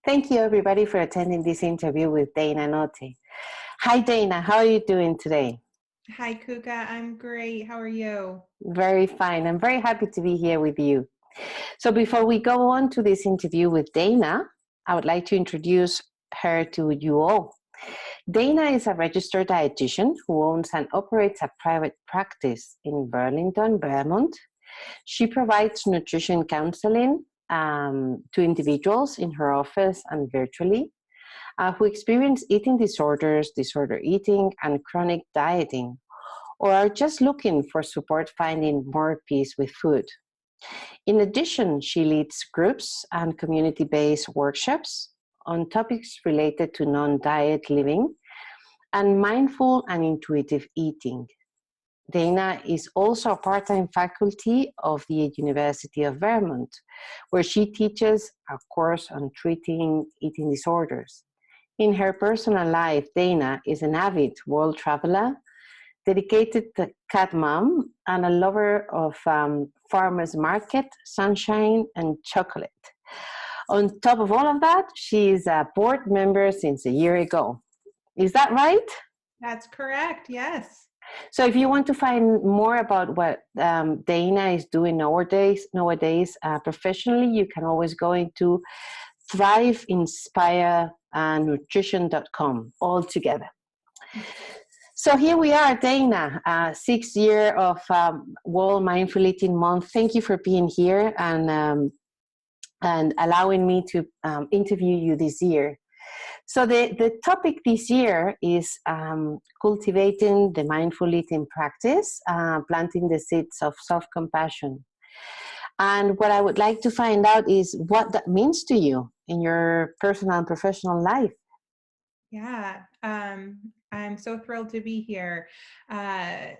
Thank you, everybody, for attending this interview with Dana Notte. Hi, Dana. How are you doing today? Hi, Kuka. I'm great. How are you? Very fine. I'm very happy to be here with you. So before we go on to this interview with Dana, I would like to introduce her to you all. Dana is a registered dietitian who owns and operates a private practice in Burlington, Vermont. She provides nutrition counseling to individuals in her office and virtually who experience eating disorders, disorder eating, and chronic dieting, or are just looking for support finding more peace with food. In addition, she leads groups and community-based workshops on topics related to non-diet living and mindful and intuitive eating. Dana is also a part-time faculty of the University of Vermont, where she teaches a course on treating eating disorders. In her personal life, Dana is an avid world traveler, dedicated cat mom, and a lover of farmers market, sunshine, and chocolate. On top of all of that, she is a board member since a year ago. Is that right? That's correct. Yes. So if you want to find more about what Dana is doing nowadays professionally, you can always go into thriveinspirenutrition.com all together. So here we are, Dana, 6th year of World Mindful Eating Month. Thank you for being here and allowing me to interview you this year. So the topic this year is cultivating the mindful eating practice, planting the seeds of self-compassion. And what I would like to find out is what that means to you in your personal and professional life. Yeah. I'm so thrilled to be here.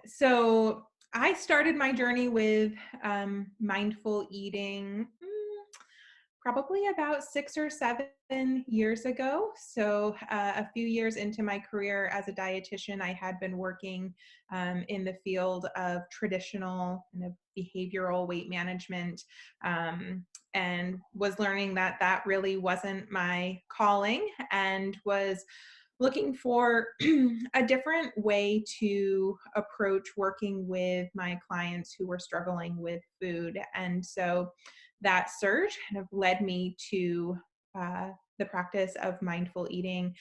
So I started my journey with mindful eating probably about 6 or 7 years ago. So a few years into my career as a dietitian, I had been working in the field of traditional kind of behavioral weight management, and was learning that that really wasn't my calling, and was looking for a different way to approach working with my clients who were struggling with food. And so that surge kind of led me to the practice of mindful eating,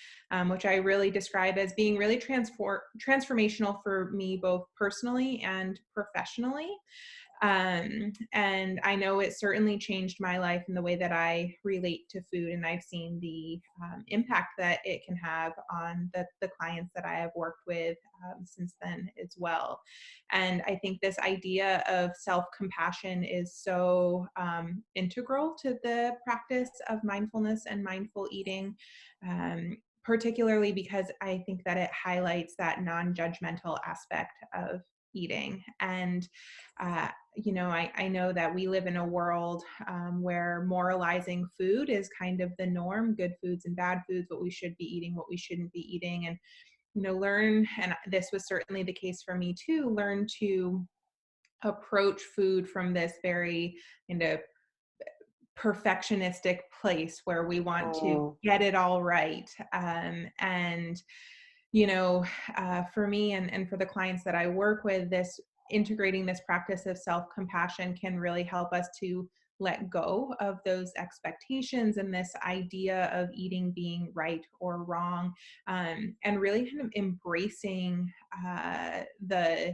which I really describe as being really transformational for me, both personally and professionally. And I know it certainly changed my life in the way that I relate to food. And I've seen the impact that it can have on the clients that I have worked with since then as well. And I think this idea of self-compassion is so integral to the practice of mindfulness and mindful eating. Particularly because I think that it highlights that non-judgmental aspect of eating. And I know that we live in a world where moralizing food is kind of the norm, good foods and bad foods, what we should be eating, what we shouldn't be eating. And learn, and this was certainly the case for me too, learn to approach food from this very perfectionistic place where we want to get it all right. And for me and for the clients that I work with, this integrating this practice of self-compassion can really help us to let go of those expectations and this idea of eating being right or wrong, and really kind of embracing the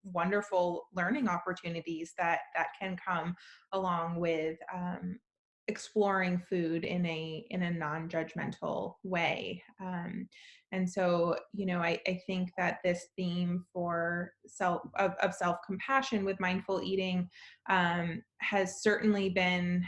wonderful learning opportunities that can come along with exploring food in a non-judgmental way. And so I think that this theme for self-compassion with mindful eating has certainly been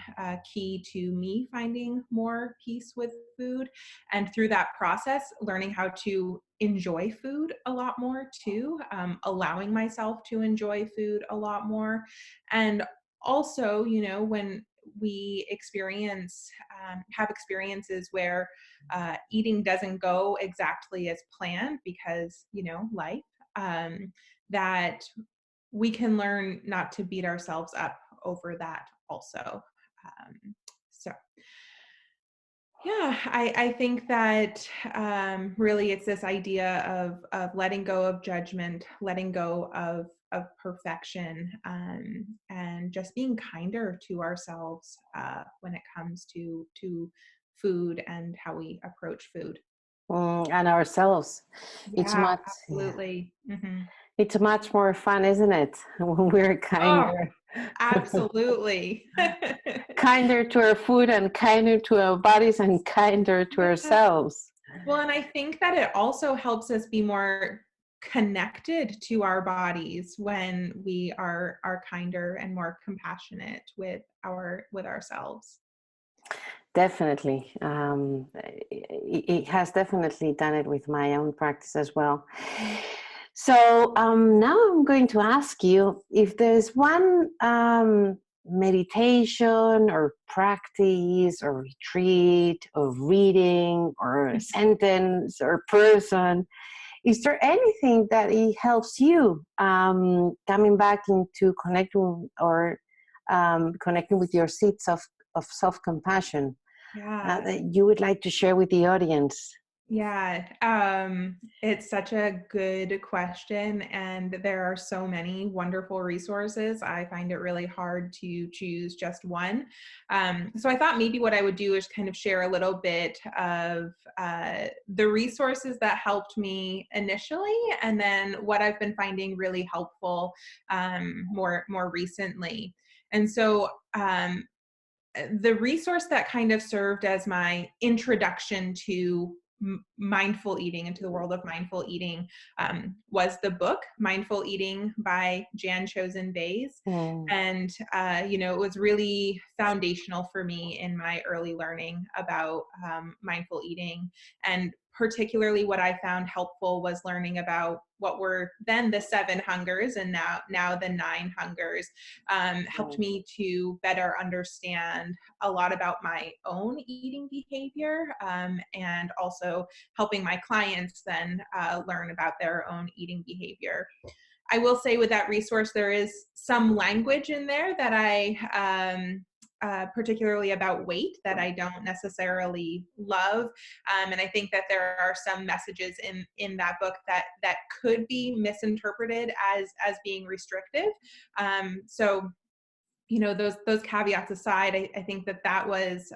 key to me finding more peace with food, and through that process learning how to enjoy food a lot more too, allowing myself to enjoy food a lot more. And also, when we have experiences where eating doesn't go exactly as planned because life, that we can learn not to beat ourselves up over that also. So Yeah, I think that really it's this idea of letting go of judgment, letting go of perfection, and just being kinder to ourselves when it comes to food and how we approach food. And ourselves. It's Yeah, much, yeah, absolutely. it's much more fun, isn't it? When we're Oh, kinder, absolutely. kinder to our food and kinder to our bodies and kinder to Yeah. ourselves. Well, and I think that it also helps us be more connected to our bodies when we are kinder and more compassionate with ourselves. Definitely. It has definitely done it with my own practice as well. Mm. So now I'm going to ask you if there's one meditation or practice or retreat or reading or a sentence or person, is there anything that it helps you coming back into connecting or connecting with your seats of self-compassion Yeah. that you would like to share with the audience? Yeah, it's such a good question, and there are so many wonderful resources. I find it really hard to choose just one. So I thought maybe what I would do is kind of share a little bit of the resources that helped me initially, and then what I've been finding really helpful more recently. And so the resource that kind of served as my introduction to mindful eating, into the world of mindful eating, was the book Mindful Eating by Jan Chosen Bays. Mm, And it was really foundational for me in my early learning about mindful eating. And particularly what I found helpful was learning about what were then the seven hungers and now the nine hungers. Helped mm, me to better understand a lot about my own eating behavior, and also helping my clients then learn about their own eating behavior. I will say with that resource, there is some language in there that particularly about weight, that I don't necessarily love, and I think that there are some messages in that book that could be misinterpreted as being restrictive. So those caveats aside, I think that was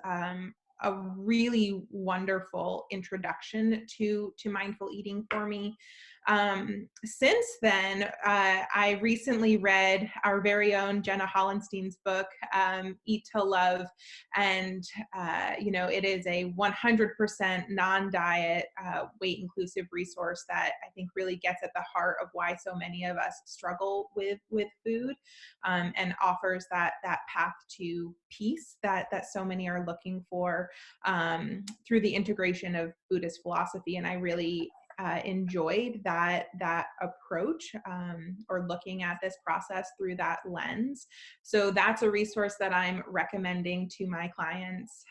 a really wonderful introduction to mindful eating for me. Since then, I recently read our very own Jenna Hollenstein's book, Eat to Love, and it is a 100% non-diet, weight-inclusive resource that I think really gets at the heart of why so many of us struggle with food, and offers that path to peace that so many are looking for, through the integration of Buddhist philosophy. And I really enjoyed that approach, or looking at this process through that lens. So that's a resource that I'm recommending to my clients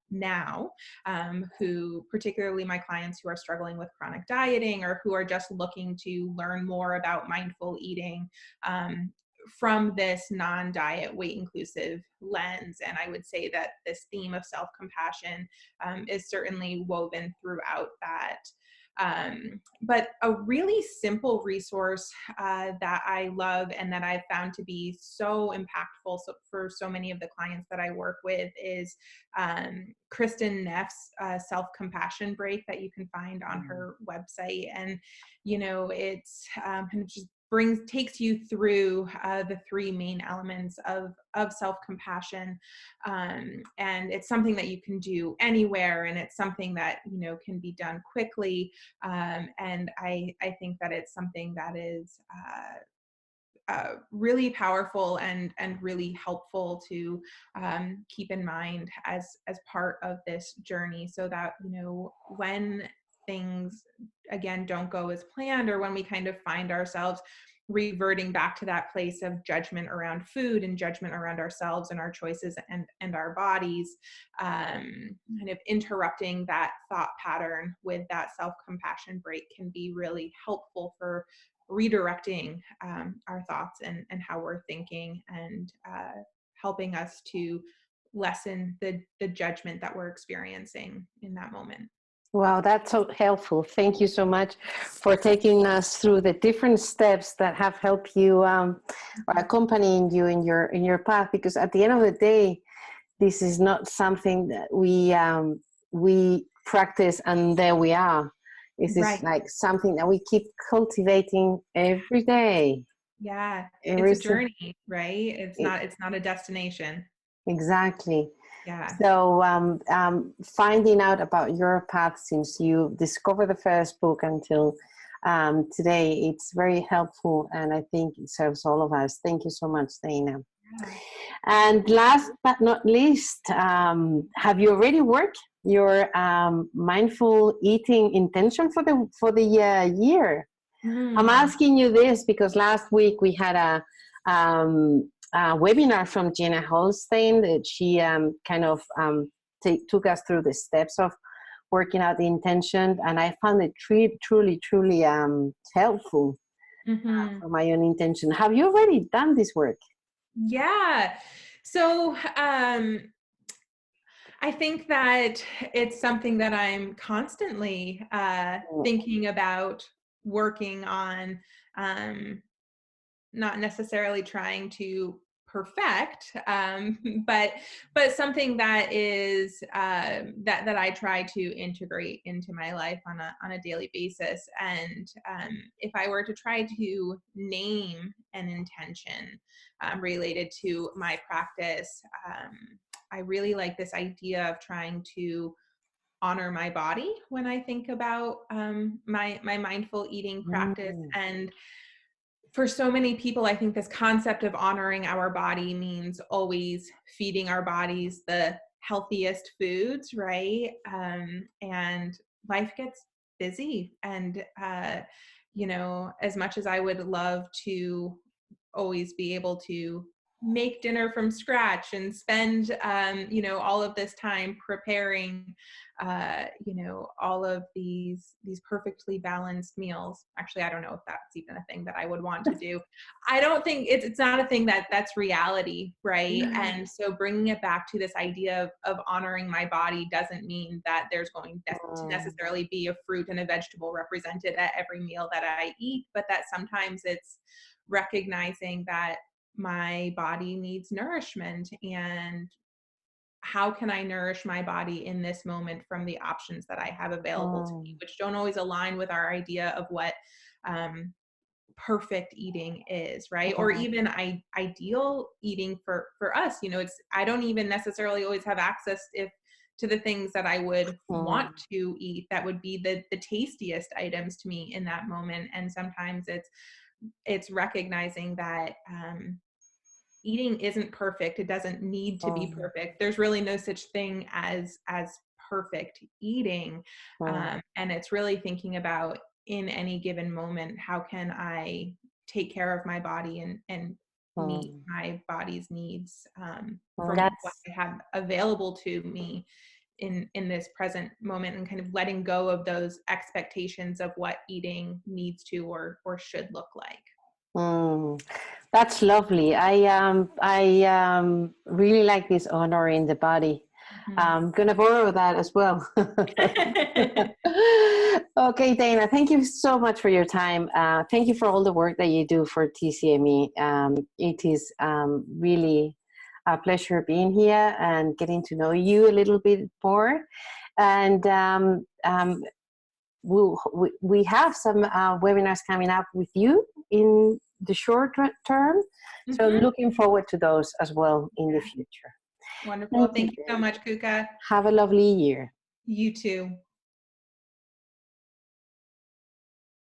now, who, particularly my clients who are struggling with chronic dieting or who are just looking to learn more about mindful eating, from this non-diet weight inclusive lens. And I would say that this theme of self-compassion is certainly woven throughout that. But a really simple resource that I love and that I've found to be so impactful for so many of the clients that I work with is Kristen Neff's self-compassion break that you can find on mm, her website. And it's kind of just takes you through the three main elements of self-compassion, and it's something that you can do anywhere, and it's something that can be done quickly, and I think that it's something that is really powerful and really helpful to keep in mind as part of this journey, so that when things again don't go as planned, or when we kind of find ourselves reverting back to that place of judgment around food and judgment around ourselves and our choices and our bodies, kind of interrupting that thought pattern with that self-compassion break can be really helpful for redirecting our thoughts and how we're thinking, and helping us to lessen the judgment that we're experiencing in that moment. Wow, that's so helpful. Thank you so much for taking us through the different steps that have helped you or accompanying you in your path. Because at the end of the day, this is not something that we practice and there we are. This is Right. like something that we keep cultivating every day. Yeah. It's Every a journey, right? It's not a destination. exactly. Yeah. So finding out about your path since you discovered the first book until today, it's very helpful, and I think it serves all of us. Thank you so much, Dana. Yeah. And last but not least, have you already worked your mindful eating intention for the year? I'm Mm. asking you this because last week we had a webinar from Jenna Holstein that she kind of took us through the steps of working out the intention, and I found it truly helpful Mm-hmm. for my own intention. Have you already done this work? Yeah. So I think that it's something that I'm constantly thinking about working on, um, not necessarily trying to perfect, but something that is that I try to integrate into my life on a daily basis. And if I were to try to name an intention related to my practice, I really like this idea of trying to honor my body when I think about my mindful eating practice. Mm, And for so many people, I think this concept of honoring our body means always feeding our bodies the healthiest foods, right? And life gets busy. And, as much as I would love to always be able to make dinner from scratch and spend all of this time preparing all of these perfectly balanced meals. Actually, I don't know if that's even a thing that I would want to do. I don't think it's not a thing that's reality, right? And so bringing it back to this idea of honoring my body doesn't mean that there's going to necessarily be a fruit and a vegetable represented at every meal that I eat, but that sometimes it's recognizing that my body needs nourishment, and how can I nourish my body in this moment from the options that I have available to me, which don't always align with our idea of what perfect eating is, right? Or even ideal eating for us. It's I don't even necessarily always have access if to the things that I would want to eat that would be the tastiest items to me in that moment. And sometimes it's recognizing that eating isn't perfect. It doesn't need to be perfect. There's really no such thing as perfect eating. And it's really thinking about, in any given moment, how can I take care of my body and meet my body's needs from what that's I have available to me in this present moment, and kind of letting go of those expectations of what eating needs to or should look like. That's lovely. I really like this honoring the body. I'm gonna borrow that as well. Okay, Dana, thank you so much for your time. Thank you for all the work that you do for TCME. It is really a pleasure being here and getting to know you a little bit more. And we have some webinars coming up with you in the short term. So looking forward to those as well in the future. Wonderful. Thank you so much, Kuka. Have a lovely year. You too.